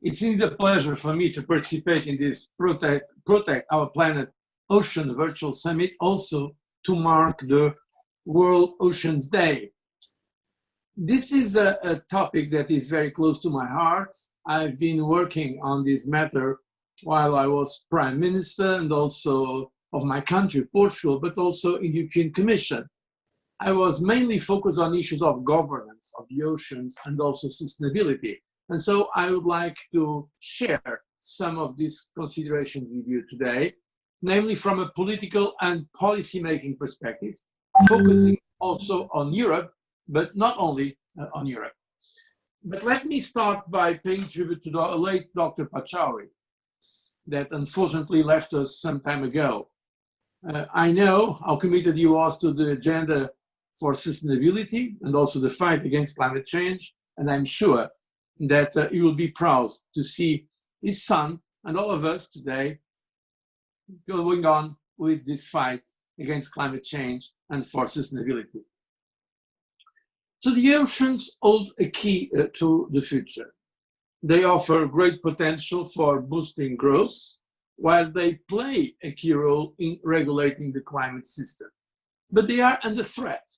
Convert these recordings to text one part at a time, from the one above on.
It's indeed a pleasure for me to participate in this Protect Our Planet Ocean Virtual Summit, also to mark the World Oceans Day. This is a topic that is very close to my heart. I've been working on this matter while I was Prime Minister and also of my country, Portugal, but also in the European Commission. I was mainly focused on issues of governance of the oceans and also sustainability. And so I would like to share some of these considerations with you today, namely from a political and policy-making perspective, focusing also on Europe, but not only on Europe. But let me start by paying tribute to the late Dr. Pachauri, that unfortunately left us some time ago. I know how committed he was to the agenda for sustainability and also the fight against climate change, and I'm sure that he will be proud to see his son and all of us today going on with this fight against climate change and for sustainability. So the oceans hold a key to the future. They offer great potential for boosting growth, while they play a key role in regulating the climate system. But they are under threat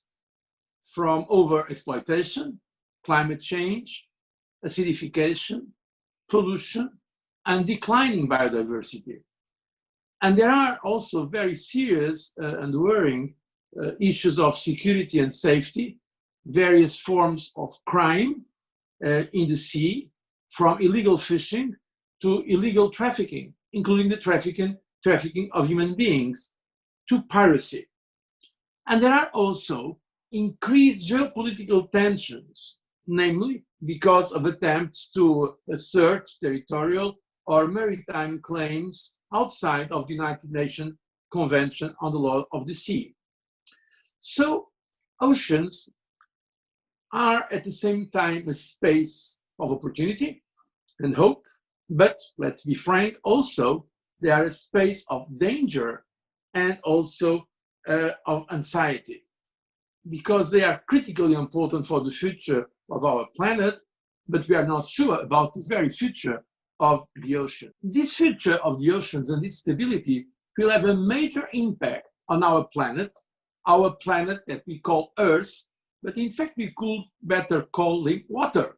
from overexploitation, climate change, acidification, pollution, and declining biodiversity. And there are also very serious and worrying issues of security and safety, various forms of crime in the sea, from illegal fishing to illegal trafficking, including the trafficking of human beings, to piracy. And there are also increased geopolitical tensions, namely because of attempts to assert territorial or maritime claims outside of the United Nations Convention on the Law of the Sea. So oceans are at the same time a space of opportunity and hope, but let's be frank, also they are a space of danger and also of anxiety, because they are critically important for the future of our planet, but we are not sure about the very future of the ocean. This future of the oceans and its stability will have a major impact on our planet that we call Earth, but in fact we could better call it water,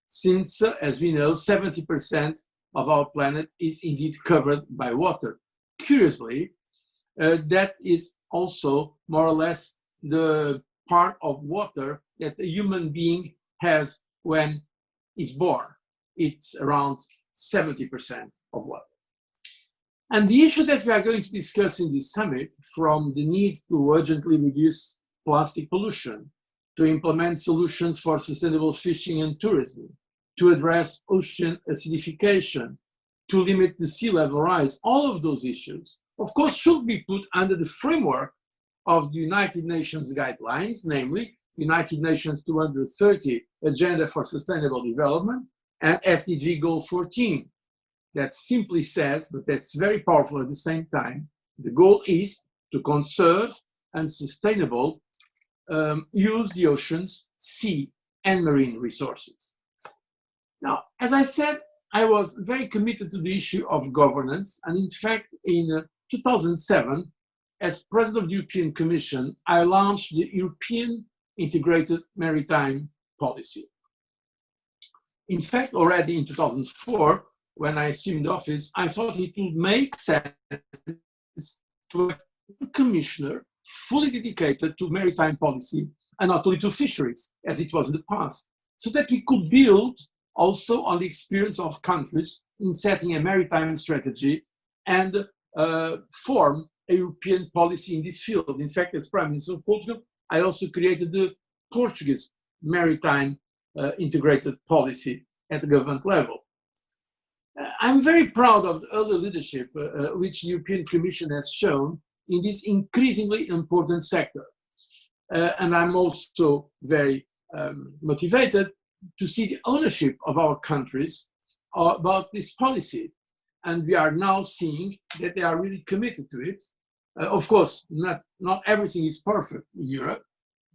since, as we know, 70% of our planet is indeed covered by water. Curiously, that is also more or less the part of water that a human being has when he's born. It's around 70% of water. And the issues that we are going to discuss in this summit, from the need to urgently reduce plastic pollution, to implement solutions for sustainable fishing and tourism, to address ocean acidification, to limit the sea level rise, all of those issues, of course, should be put under the framework of the United Nations guidelines, namely United Nations 230 Agenda for Sustainable Development and SDG Goal 14. That simply says, but that's very powerful at the same time, the goal is to conserve and sustainable use the oceans, sea, and marine resources. Now, as I said, I was very committed to the issue of governance, and in fact, in 2007, as President of the European Commission, I launched the European Integrated Maritime Policy. In fact, already in 2004, when I assumed office, I thought it would make sense to have a commissioner fully dedicated to maritime policy and not only to fisheries, as it was in the past, so that we could build also on the experience of countries in setting a maritime strategy and form a European policy in this field. In fact, as Prime Minister of Portugal, I also created the Portuguese maritime integrated policy at the government level. I'm very proud of the early leadership which the European Commission has shown in this increasingly important sector. And I'm also very motivated to see the ownership of our countries about this policy. And we are now seeing that they are really committed to it. Of course, not everything is perfect in Europe,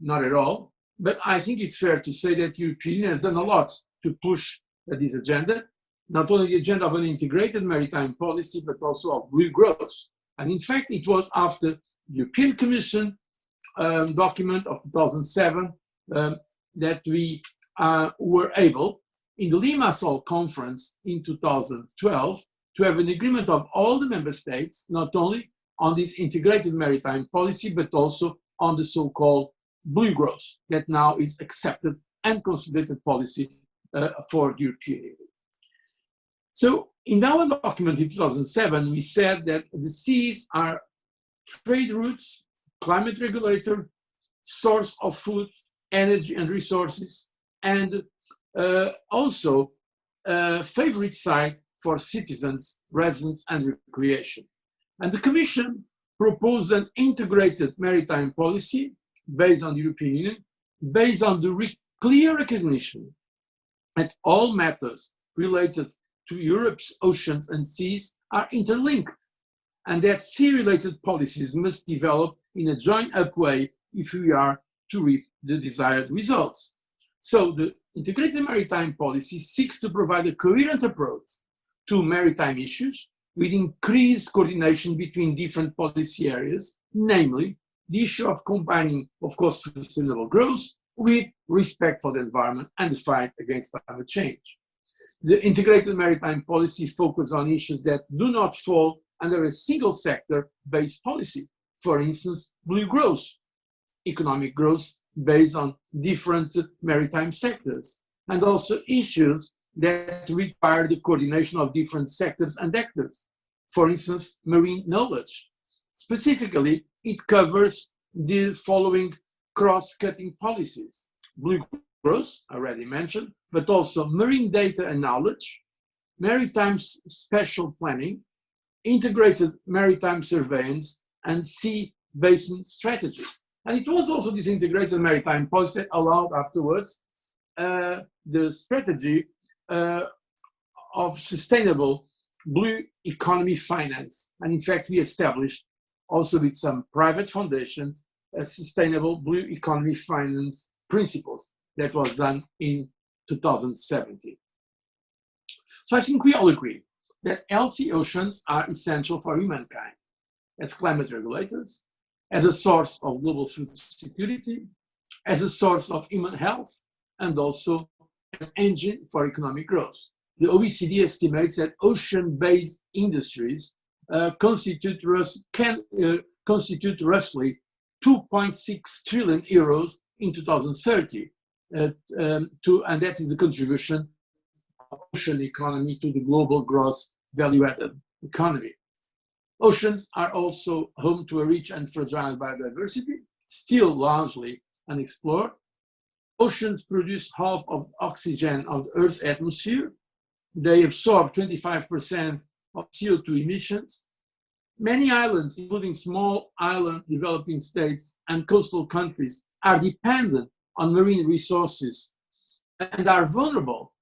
not at all. But I think it's fair to say that the European Union has done a lot to push this agenda. not only the agenda of an integrated maritime policy, but also of blue growth. And in fact, it was after the European Commission document of 2007 that we were able, in the Limassol conference in 2012, to have an agreement of all the member states, not only on this integrated maritime policy, but also on the so-called blue growth that now is accepted and consolidated policy for the European Union. So in our document in 2007, we said that the seas are trade routes, climate regulator, source of food, energy and resources, and also a favorite site for citizens, residents, and recreation. And the Commission proposed an integrated maritime policy based on the European Union, based on the clear recognition that all matters related to Europe's oceans and seas are interlinked, and that sea-related policies must develop in a joined-up way if we are to reap the desired results. So the integrated maritime policy seeks to provide a coherent approach to maritime issues with increased coordination between different policy areas, namely the issue of combining, of course, sustainable growth with respect for the environment and the fight against climate change. The integrated maritime policy focuses on issues that do not fall under a single sector-based policy. For instance, blue growth, economic growth based on different maritime sectors, and also issues that require the coordination of different sectors and actors. For instance, marine knowledge. Specifically, it covers the following cross-cutting policies: blue growth, already mentioned, but also marine data and knowledge, maritime spatial planning, integrated maritime surveillance, and sea basin strategies. And it was also this integrated maritime policy that allowed afterwards the strategy of sustainable blue economy finance. And in fact, we established also with some private foundations a sustainable blue economy finance principles that was done in 2017. So I think we all agree that healthy oceans are essential for humankind as climate regulators, as a source of global food security, as a source of human health, and also as engine for economic growth. The OECD estimates that ocean-based industries constitute roughly 2.6 trillion euros in 2030, and that is the contribution of ocean economy to the global gross value-added economy. Oceans are also home to a rich and fragile biodiversity, still largely unexplored. Oceans produce half of the oxygen of the Earth's atmosphere. They absorb 25% of CO2 emissions. Many islands, including small island developing states and coastal countries, are dependent on marine resources and are vulnerable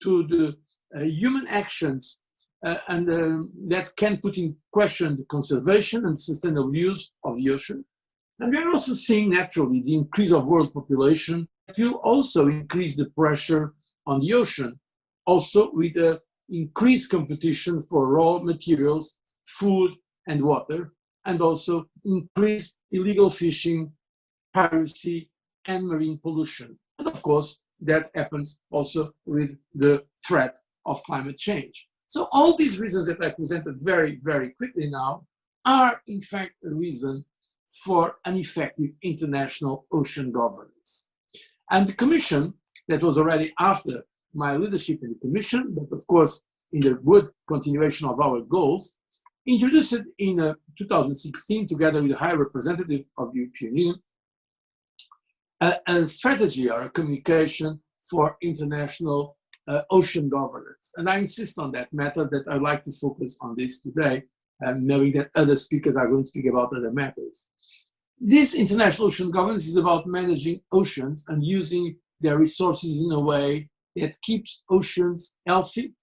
to the human actions that can put in question the conservation and sustainable use of the ocean. And we are also seeing naturally the increase of world population that will also increase the pressure on the ocean, also with increased competition for raw materials, food and water, and also increased illegal fishing, piracy, and marine pollution. And of course, that happens also with the threat of climate change. So all these reasons that I presented very, very quickly now are in fact a reason for an effective international ocean governance. And the Commission, that was already after my leadership in the Commission, but of course in the good continuation of our goals, introduced it in 2016 together with the High Representative of the European Union, a strategy or a communication for international ocean governance. And I insist on that matter that I'd like to focus on this today, knowing that other speakers are going to speak about other matters. This international ocean governance is about managing oceans and using their resources in a way that keeps oceans healthy,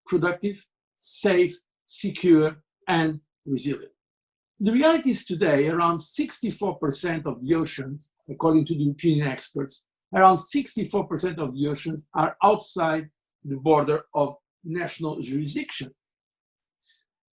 productive, safe, secure, and resilient. The reality is today around 64% of the oceans, according to the European experts, around 64% of the oceans are outside the border of national jurisdiction.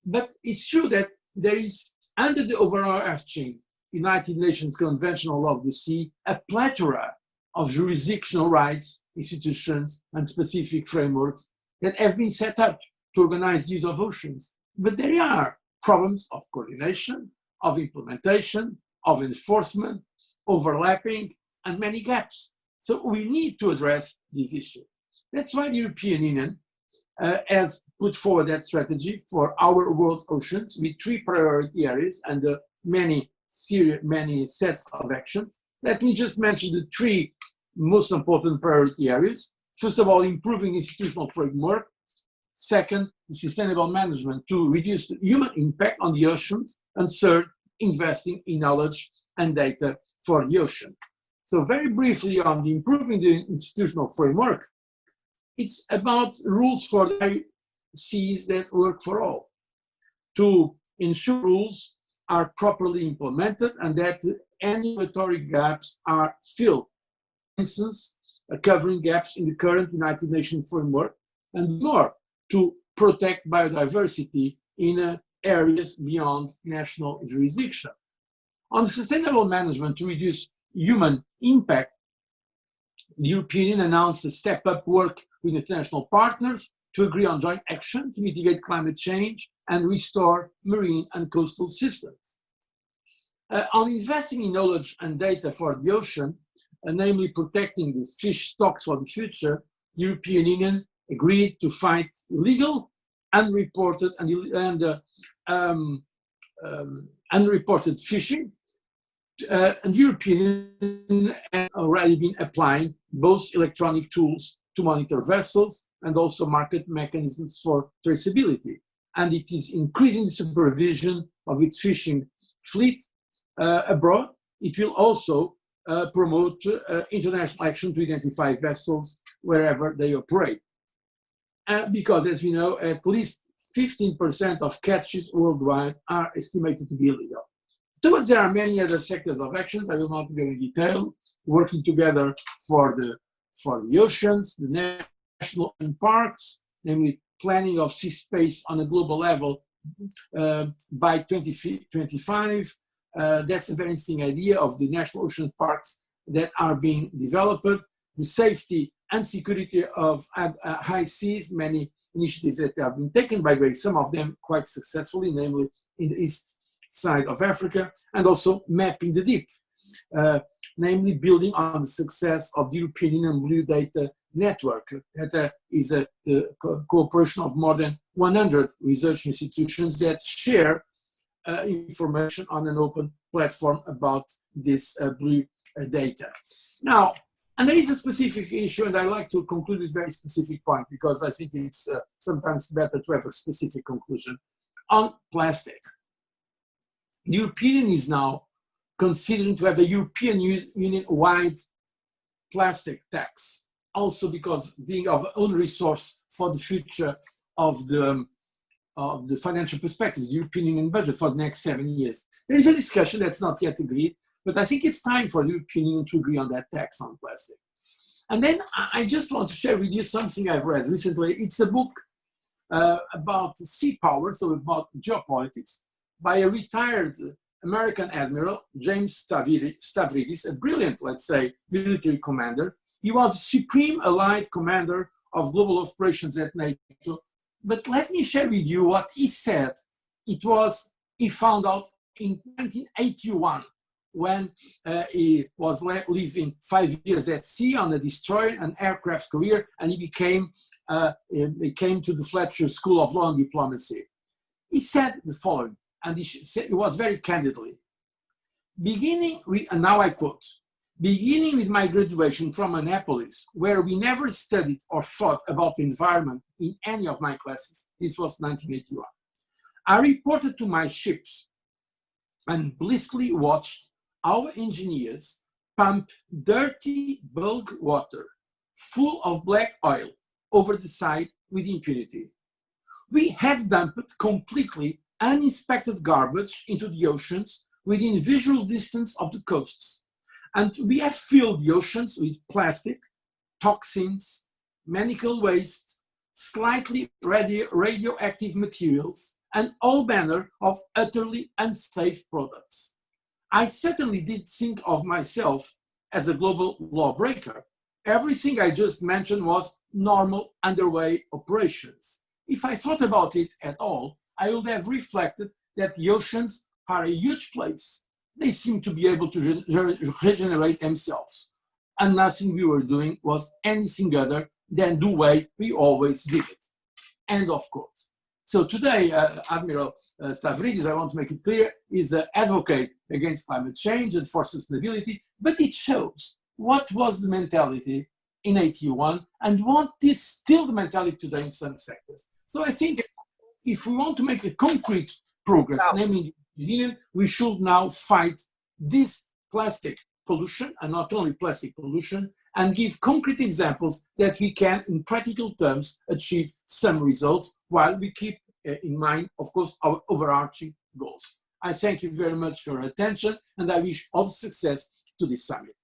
But it's true that there is, under the overarching United Nations Convention on Law of the Sea, a plethora of jurisdictional rights, institutions, and specific frameworks that have been set up to organize the use of oceans. But there are problems of coordination, of implementation, of enforcement, overlapping, and many gaps. So we need to address this issue. That's why the European Union has put forward that strategy for our world's oceans with 3 priority areas and many sets of actions. Let me just mention the 3 most important priority areas. First of all, improving institutional framework. Second, the sustainable management to reduce the human impact on the oceans. And third, investing in knowledge and data for the ocean. So very briefly on the improving the institutional framework, it's about rules for the seas that work for all, to ensure rules are properly implemented and that any regulatory gaps are filled. For instance, covering gaps in the current United Nations framework, and more to protect biodiversity in areas beyond national jurisdiction. On sustainable management to reduce human impact, the European Union announced a step-up work with international partners to agree on joint action to mitigate climate change and restore marine and coastal systems. On investing in knowledge and data for the ocean, namely protecting the fish stocks for the future, the European Union agreed to fight illegal, unreported, unreported fishing. And the European Union has already been applying both electronic tools to monitor vessels and also market mechanisms for traceability. And it is increasing the supervision of its fishing fleet abroad. It will also promote international action to identify vessels wherever they operate. Because, as we know, at least 15% of catches worldwide are estimated to be illegal. Afterwards, there are many other sectors of actions. I will not go in detail. Working together for the oceans, the national parks, namely planning of sea space on a global level by 2025. That's a very interesting idea of the national ocean parks that are being developed. The safety and security of high seas, many initiatives that have been taken, by the way, some of them quite successfully, namely in the east side of Africa, and also mapping the deep, namely building on the success of the European Union Blue Data Network. That is a cooperation of more than 100 research institutions that share information on an open platform about this blue data. Now, and there is a specific issue, and I like to conclude with a very specific point because I think it's sometimes better to have a specific conclusion on plastic. The European Union is now considering to have a European Union-wide plastic tax, also because being of own resource for the future of the financial perspective, the European Union budget for the next 7 years. There is a discussion that's not yet agreed, but I think it's time for the European Union to agree on that tax on plastic. And then I just want to share with you something I've read recently. It's a book about sea power, so about geopolitics, by a retired American admiral, James Stavridis, a brilliant, let's say, military commander. He was Supreme Allied Commander of Global Operations at NATO. But let me share with you what he said. He found out in 1981 when he was living 5 years at sea on a destroyer, an aircraft career, and he came to the Fletcher School of Law and Diplomacy. He said the following, and it was very candidly. Beginning with, and now I quote, beginning with my graduation from Annapolis, where we never studied or thought about the environment in any of my classes, this was 1981, I reported to my ships and blissfully watched our engineers pump dirty bulk water full of black oil over the side with impunity. We had dumped completely uninspected garbage into the oceans within visual distance of the coasts. And we have filled the oceans with plastic, toxins, medical waste, slightly radioactive materials, and all manner of utterly unsafe products. I certainly did think of myself as a global lawbreaker. Everything I just mentioned was normal underway operations. If I thought about it at all, I would have reflected that the oceans are a huge place. They seem to be able to regenerate themselves. And nothing we were doing was anything other than the way we always did it. End of quote. So today, Admiral Stavridis, I want to make it clear, is an advocate against climate change and for sustainability, but it shows what was the mentality in 81 and what is still the mentality today in some sectors. So I think if we want to make a concrete progress, namely the Union, we should now fight this plastic pollution, and not only plastic pollution, and give concrete examples that we can, in practical terms, achieve some results while we keep in mind, of course, our overarching goals. I thank you very much for your attention, and I wish all success to this summit.